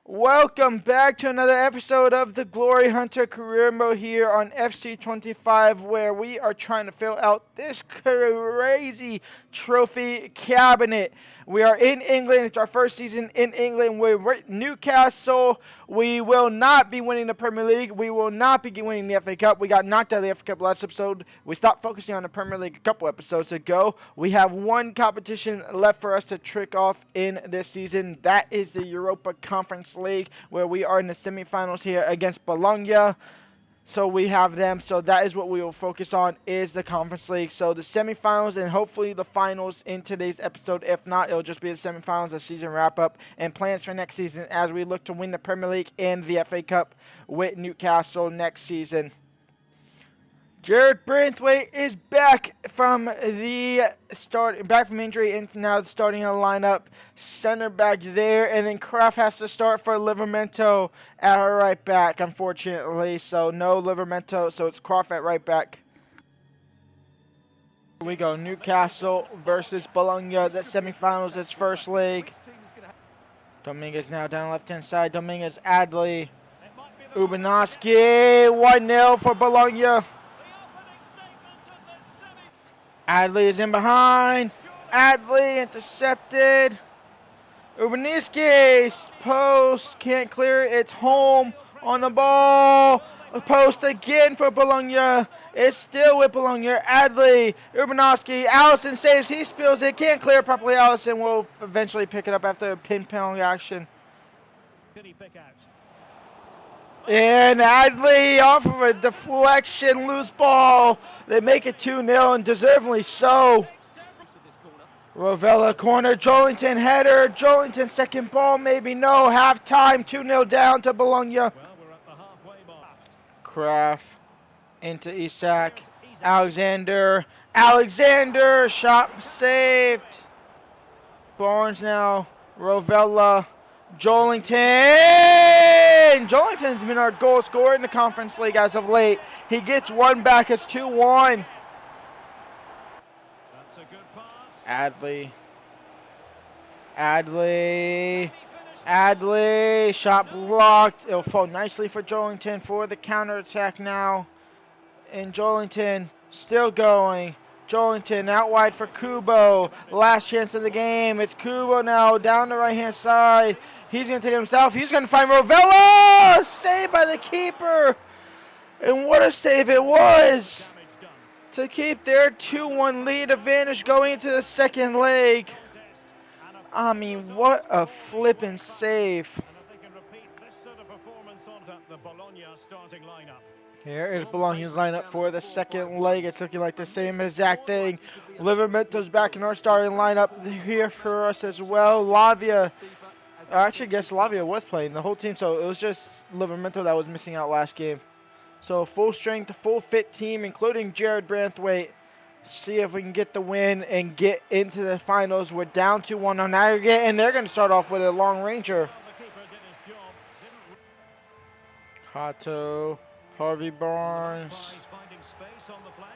Welcome back to another episode of the Glory Hunter Career Mode here on FC25, where we are trying to fill out this crazy trophy cabinet. We are in England. It's our first season in England. We're at Newcastle. We will not be winning the Premier League. We will not be winning the FA Cup. We got knocked out of the FA Cup last episode. We stopped focusing on the Premier League a couple episodes ago. We have one competition left for us to trick off in this season. That is the Europa Conference League, where we are in the semifinals here against Bologna. So we have them. So that is what we will focus on, is the Conference League. So the semifinals and hopefully the finals in today's episode. If not, it'll just be the semifinals, the season wrap-up, and plans for next season as we look to win the Premier League and the FA Cup with Newcastle next season. Jared Braithwaite is back from injury and now starting a lineup. Center back there, and then Kraft has to start for Livramento at right back, unfortunately. So no Livramento, so it's Kraft at right back. Here we go, Newcastle versus Bologna, the semifinals, its first leg. Dominguez now down the left-hand side. Dominguez, Adley, Ubanoski, 1-0 for Bologna. Adley is in behind. Adley intercepted. Ubaniski, post, can't clear it. It's home on the ball. A post again for Bologna. It's still with Bologna. Adley, Ubanoski, Allison saves. He spills it. Can't clear it properly. Allison will eventually pick it up after a pin penalty action. And Adley off of a deflection, loose ball. They make it 2-0 and deservedly so. Rovella corner, Jolinton header. Jolinton second ball, maybe no. Halftime, 2-0 down to Bologna. Kraft into Isak. Alexander, shot saved. Barnes now, Rovella. Jolinton's been our goal scorer in the Conference League as of late. He gets one back. It's 2-1. Adley, shot blocked. It'll fall nicely for Jolinton for the counterattack now. And Jolinton still going. Jolinton out wide for Kubo. Last chance of the game. It's Kubo now down the right-hand side. He's going to take it himself. He's going to find Rovella. Saved by the keeper. And what a save it was to keep their 2-1 lead advantage going into the second leg. I mean, what a flippin' save. Here is Bologna's lineup for the second leg. It's looking like the same exact thing. Livermento's back in our starting lineup here for us as well. Lavia, I actually guess Lavia was playing the whole team, so it was just Livermento that was missing out last game. So full strength, full fit team, including Jared Braithwaite. See if we can get the win and get into the finals. We're down 2-1 on aggregate, and they're going to start off with a long ranger. Hato. Harvey Barnes.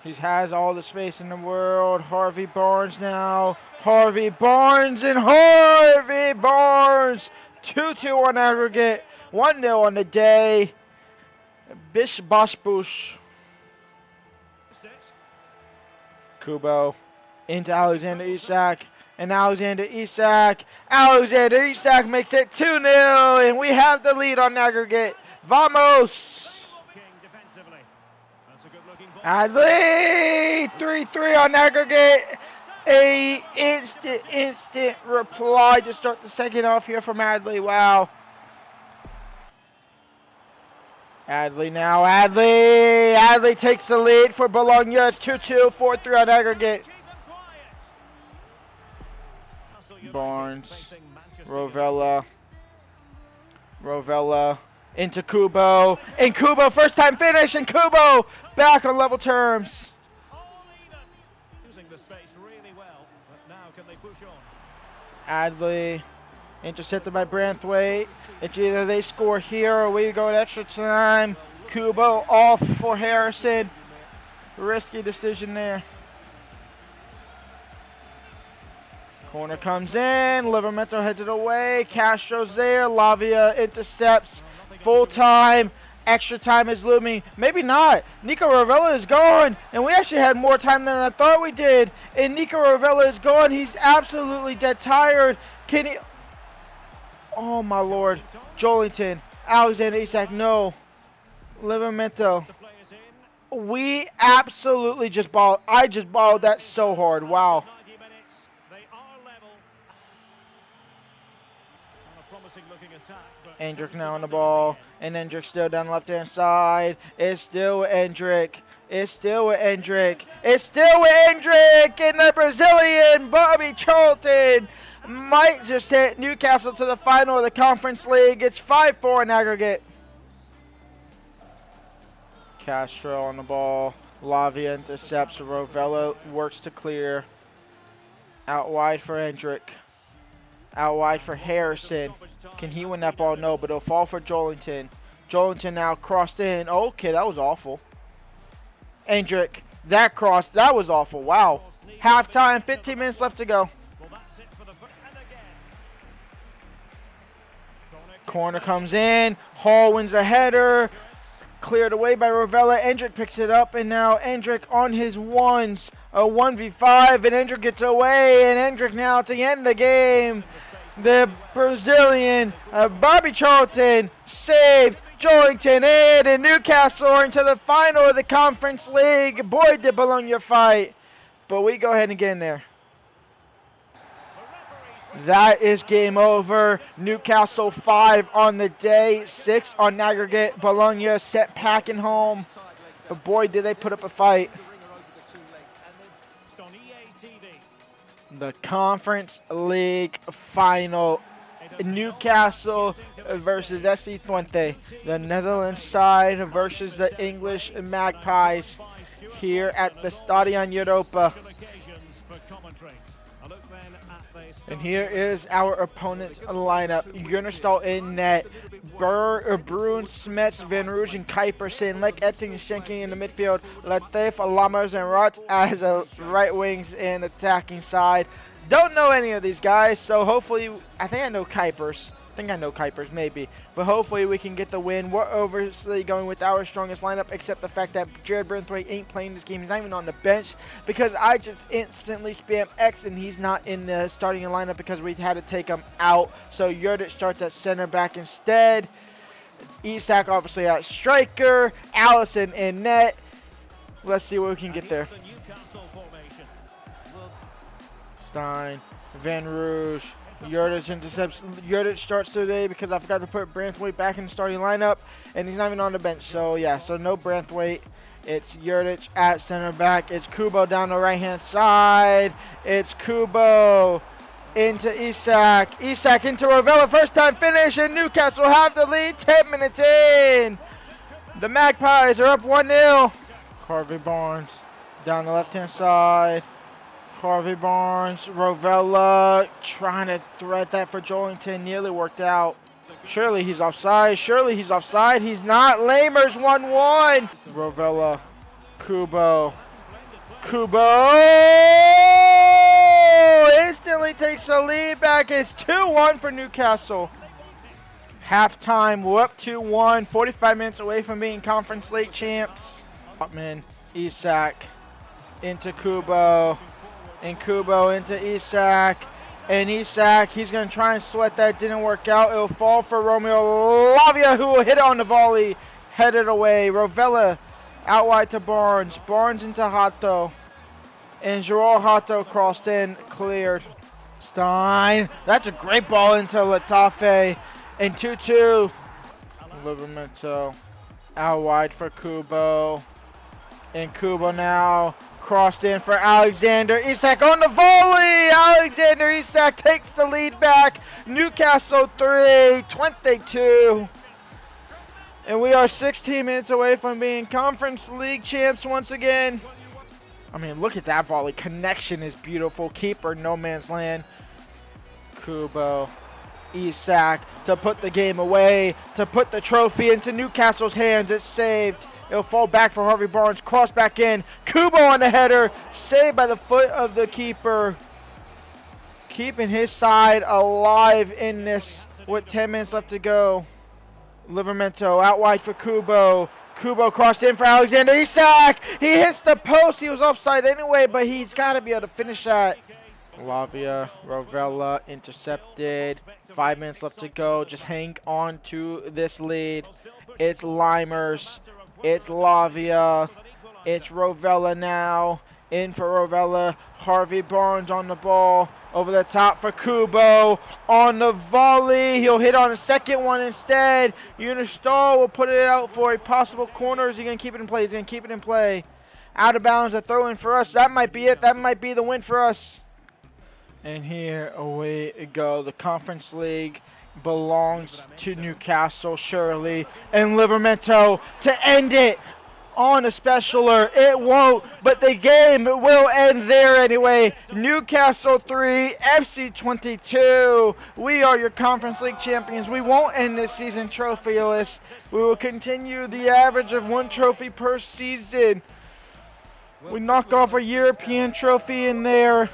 He has all the space in the world. Harvey Barnes now. Harvey Barnes and Harvey Barnes. 2-2 on aggregate. 1-0 on the day. Bish Bosh Bush. Kubo into Alexander Isak. And Alexander Isak makes it 2-0. And we have the lead on aggregate. Vamos! Adley, 3-3 on aggregate. A instant reply to start the second off here from Adley. Wow. Adley now. Adley takes the lead for Bologna. It's 2-2, 4-3 on aggregate. Barnes, Rovella into Kubo. And Kubo, first time finish, and Kubo back on level terms. Adley intercepted by Braithwaite. It's either they score here or we go to extra time. Kubo off for Harrison. Risky decision there. Corner comes in. Livramento heads it away. Castro's there. Lavia intercepts. Full time. Extra time is looming. Maybe not. Nico Ravella is gone. And we actually had more time than I thought we did. And Nico Ravella is gone. He's absolutely dead tired. Can he... Oh, my Lord. Jolinton. Alexander Isak. No. Livramento. We absolutely just balled. I just balled that so hard. Wow. Endrick now on the ball, and Endrick still down the left-hand side. It's still with Endrick. It's still with Endrick. It's still with Endrick, and the Brazilian Bobby Charlton might just hit Newcastle to the final of the Conference League. It's 5-4 in aggregate. Castro on the ball. Lavia intercepts. Rovella works to clear. Out wide for Endrick. Out wide for Harrison. Can he win that ball? No, but it'll fall for Jolinton. Jolinton now crossed in. Okay, that was awful. Endrick, that cross, that was awful. Wow. Halftime, 15 minutes left to go. Corner comes in. Hall wins a header. Cleared away by Rovella. Endrick picks it up, and now Endrick on his ones. A 1v5, and Endrick gets away, and Endrick now to the end of the game. The Brazilian Bobby Charlton saved Jolinton in, and Newcastle are into the final of the Conference League. Boy, did Bologna fight, but we go ahead and get in there. That is game over. Newcastle 5 on the day, 6 on aggregate. Bologna sent packing home, but boy, did they put up a fight. The Conference League final, Newcastle versus FC25, the Netherlands side versus the English Magpies here at the Stadion Europa. And here is our opponent's lineup. Gunnarsdal in net. Bruin, Smets, Van Rouge, and Kuiper, Lek, Etting, and Schenking in the midfield. Latif, Lammers, and Rot as right wings and attacking side. Don't know any of these guys, so hopefully, I think I know Kuipers. Maybe. But hopefully we can get the win. We're obviously going with our strongest lineup, except the fact that Jared Braithwaite ain't playing this game. He's not even on the bench because I just instantly spam X and he's not in the starting lineup because we had to take him out. So Yurdic starts at center back instead. Isak obviously at striker. Allison in net. Let's see what we can get there. Stein, Van Rouge. Yurdic intercepts. Yurdic starts today because I forgot to put Braithwaite back in the starting lineup, and he's not even on the bench. So, yeah, so no Braithwaite. It's Yurdic at center back. It's Kubo down the right-hand side. It's Kubo into Isak. Isak into Rovella. First-time finish, and Newcastle have the lead 10 minutes in. The Magpies are up 1-0. Harvey Barnes down the left-hand side. Harvey Barnes, Rovella trying to thread that for Jolinton. Nearly worked out. Surely he's offside. He's not. Lamers 1-1. Rovella. Kubo. Instantly takes the lead back. It's 2-1 for Newcastle. Halftime. We're up 2-1. 45 minutes away from being Conference League champs. Hotman. Isak. Into Kubo. And Kubo into Isak. And Isak, he's going to try and sweat that. Didn't work out. It'll fall for Romeo Lavia, who will hit it on the volley. Headed away. Rovella out wide to Barnes. Barnes into Hato. And Joao Hato crossed in. Cleared. Stein. That's a great ball into Latafe. And 2-2. Livramento out wide for Kubo. And Kubo now crossed in for Alexander Isak on the volley. Alexander Isak takes the lead back. Newcastle 3, 22. And we are 16 minutes away from being Conference League champs once again. I mean, look at that volley. Connection is beautiful. Keeper, no man's land. Kubo. Isak to put the game away, to put the trophy into Newcastle's hands. It's saved. It'll fall back for Harvey Barnes. Cross back in. Kubo on the header. Saved by the foot of the keeper. keeping his side alive in this with 10 minutes left to go. Livramento out wide for Kubo. Kubo crossed in for Alexander Isak. He hits the post. He was offside anyway, but he's got to be able to finish that. Lavia, Rovella intercepted. 5 minutes left to go. Just hang on to this lead. It's Limers. It's Lavia. It's Rovella now. In for Rovella. Harvey Barnes on the ball. Over the top for Kubo. On the volley. He'll hit on a second one instead. Unistal will put it out for a possible corner. Is he going to keep it in play? He's going to keep it in play. Out of bounds, a throw in for us. That might be it. That might be the win for us. And here we go. The Conference League belongs to Newcastle, surely. And Livramento to end it on a specialer. It won't, but the game will end there anyway. Newcastle 3, FC22. We are your Conference League champions. We won't end this season trophyless. We will continue the average of 1 trophy per season. We knock off a European trophy in there.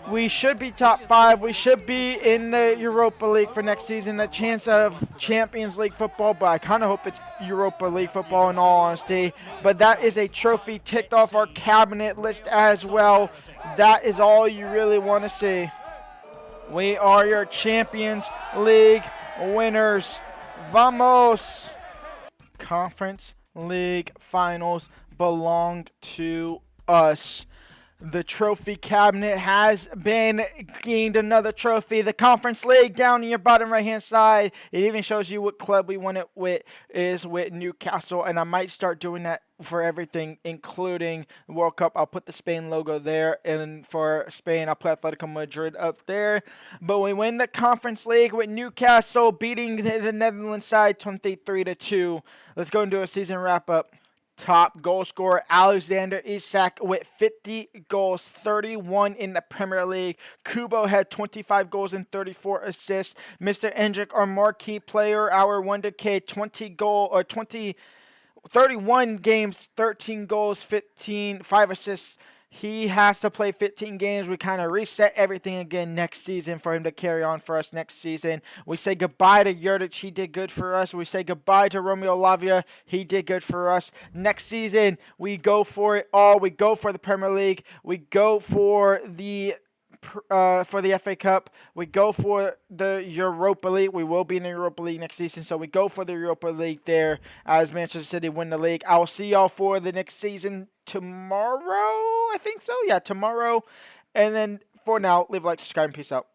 We should be top 5. We should be in the Europa League for next season. A chance of Champions League football, but I kind of hope it's Europa League football in all honesty. But that is a trophy ticked off our cabinet list as well. That is all you really want to see. We are your Champions League winners. Vamos! Conference League finals belong to us. The trophy cabinet has been gained another trophy. The Conference League down in your bottom right-hand side. It even shows you what club we won it with is with Newcastle. And I might start doing that for everything, including the World Cup. I'll put the Spain logo there. And for Spain, I'll put Atletico Madrid up there. But we win the Conference League with Newcastle beating the Netherlands side 23-2. Let's go and do a season wrap-up. Top goal scorer Alexander Isak with 50 goals, 31 in the Premier League. Kubo had 25 goals and 34 assists. Mr. Endrick, our marquee player, our wonderkid, 31 games, 13 goals, 5 assists. He has to play 15 games. We kind of reset everything again next season for him to carry on for us next season. We say goodbye to Yurdic. He did good for us. We say goodbye to Romeo Lavia. He did good for us. Next season, we go for it all. We go for the Premier League. We go for the FA Cup. We go for the Europa League. We will be in the Europa League next season, so we go for the Europa League there as Manchester City win the league. I will see y'all for the next season tomorrow. I think so. Yeah, tomorrow. And then for now, live, like, subscribe, and peace out.